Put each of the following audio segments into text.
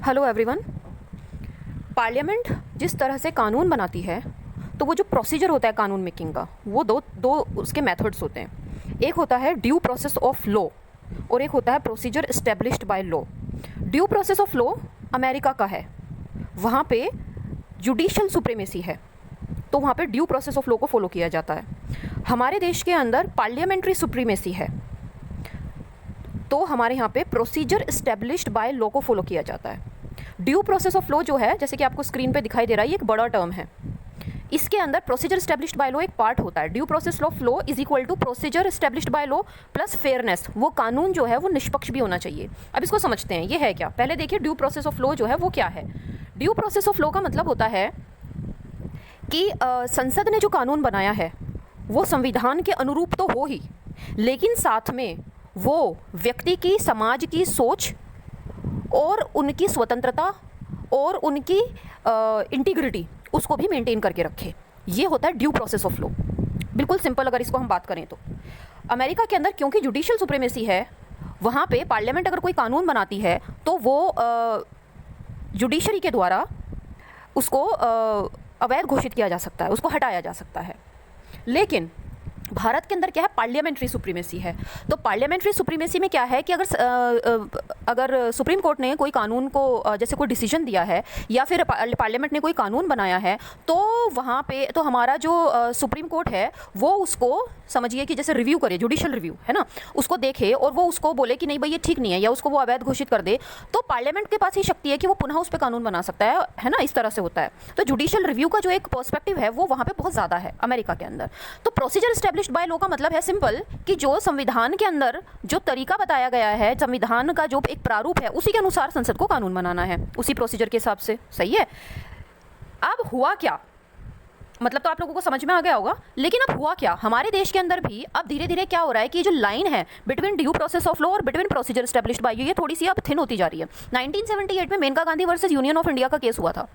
Hello everyone. Parliament जिस तरह से कानून बनाती है तो वो जो प्रोसीजर होता है कानून मेकिंग का वो दो उसके मेथड्स होते हैं। एक होता है ड्यू प्रोसेस ऑफ लॉ और एक होता है procedure established by law. Due process of law America का है, वहाँ पे जुडिशल सुप्रीमेसी है तो वहाँ पे ड्यू प्रोसेस ऑफ लॉ को फॉलो किया जाता है। हमारे देश के अंदर पार्लियामेंट्री सुप्रीमेसी है तो हमारे यहाँ पे प्रोसीजर इस्टेब्लिश्ड बाय लॉ को फॉलो किया जाता है। ड्यू प्रोसेस ऑफ लॉ जो है, जैसे कि आपको स्क्रीन पे दिखाई दे रहा है, ये एक बड़ा टर्म है। इसके अंदर प्रोसीजर इस्टेब्लिश्ड बाय लॉ एक पार्ट होता है। Due process of law is equal to procedure established by law plus fairness. वो कानून जो है वो निष्पक्ष भी होना चाहिए। अब इसको समझते हैं ये है क्या। पहले देखिए ड्यू प्रोसेस ऑफ लॉ जो है वो क्या है। ड्यू प्रोसेस ऑफ लॉ का मतलब होता है कि संसद ने जो कानून बनाया है वो संविधान के अनुरूप तो हो ही, लेकिन साथ में वो व्यक्ति की, समाज की सोच और उनकी स्वतंत्रता और उनकी इंटीग्रिटी उसको भी मेंटेन करके रखे। ये होता है ड्यू प्रोसेस ऑफ लॉ। बिल्कुल सिंपल अगर इसको हम बात करें तो अमेरिका के अंदर क्योंकि जुडिशियल सुप्रीमेसी है, वहाँ पे पार्लियामेंट अगर कोई कानून बनाती है तो वो जुडिशरी के द्वारा उसको अवैध घोषित किया जा सकता है, उसको हटाया जा सकता है। लेकिन भारत के अंदर क्या है, पार्लियामेंट्री सुप्रीमेसी है। तो पार्लियामेंट्री सुप्रीमेसी में क्या है कि अगर सुप्रीम कोर्ट ने कोई कानून को जैसे कोई डिसीजन दिया है या फिर पार्लियामेंट ने कोई कानून बनाया है तो वहाँ पे तो हमारा जो सुप्रीम कोर्ट है वो उसको समझिए कि जैसे रिव्यू करे, जुडिशियल रिव्यू है ना, उसको देखे और वो उसको बोले कि नहीं भाई ये ठीक नहीं है या उसको वो अवैध घोषित कर दे, तो पार्लियामेंट के पास ही शक्ति है कि वो पुनः उस पर कानून बना सकता है ना। इस तरह से होता है। तो जुडिशियल रिव्यू का जो एक पर्सपेक्टिव है वो वहाँ पे बहुत ज़्यादा है अमेरिका के अंदर। तो प्रोसीजर इस्टेब्लिश्ड बाय लॉ का मतलब है सिंपल कि जो संविधान के अंदर जो तरीका बताया गया है, संविधान का जो एक प्रारूप है उसी के अनुसार संसद को कानून बनाना है, उसी प्रोसीजर के हिसाब से। सही है। अब हुआ क्या, मतलब तो आप लोगों को समझ में आ गया होगा, लेकिन अब हुआ क्या हमारे देश के अंदर भी अब धीरे धीरे क्या हो रहा है कि जो लाइन है between due process of law और between procedure established by law ये थोड़ी सी अब थिन होती जा रही है। 1978 में Maneka Gandhi versus union of India का केस हुआ था।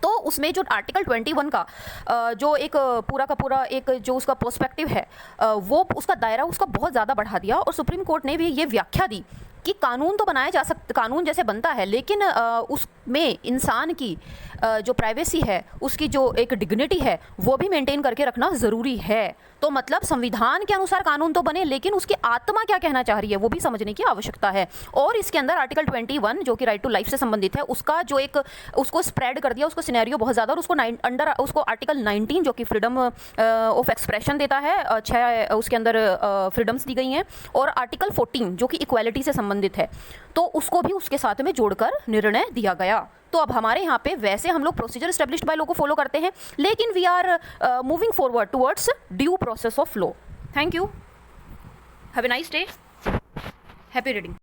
तो उसमें जो आर्टिकल 21 का जो एक पूरा का पूरा एक जो उसका पर्सपेक्टिव है वो उसका दायरा उसका बहुत ज़्यादा बढ़ा दिया और सुप्रीम कोर्ट ने भी ये व्याख्या दी कि कानून तो बनाया जा सकता, कानून जैसे बनता है, लेकिन उसमें इंसान की जो प्राइवेसी है, उसकी जो एक डिग्निटी है वो भी मेंटेन करके रखना ज़रूरी है। तो मतलब संविधान के अनुसार कानून तो बने लेकिन उसकी आत्मा क्या कहना चाह रही है वो भी समझने की आवश्यकता है। और इसके अंदर आर्टिकल 21 जो कि राइट टू लाइफ से संबंधित है उसका जो एक उसको स्प्रेड कर दिया, उसको सिनेरियो बहुत ज़्यादा, और उसको उसको आर्टिकल 19 जो कि फ्रीडम ऑफ एक्सप्रेशन देता है, 6 उसके अंदर फ्रीडम्स दी गई हैं, और आर्टिकल 14 जो कि इक्वालिटी से संबंधित है तो उसको भी उसके साथ में जोड़कर निर्णय दिया गया। तो अब हमारे यहाँ पे वैसे हम लोग प्रोसीजर एस्टेब्लिश्ड बाय लॉ को फॉलो करते हैं, लेकिन we are moving forward towards due process of law. Thank you, have a nice day, happy reading.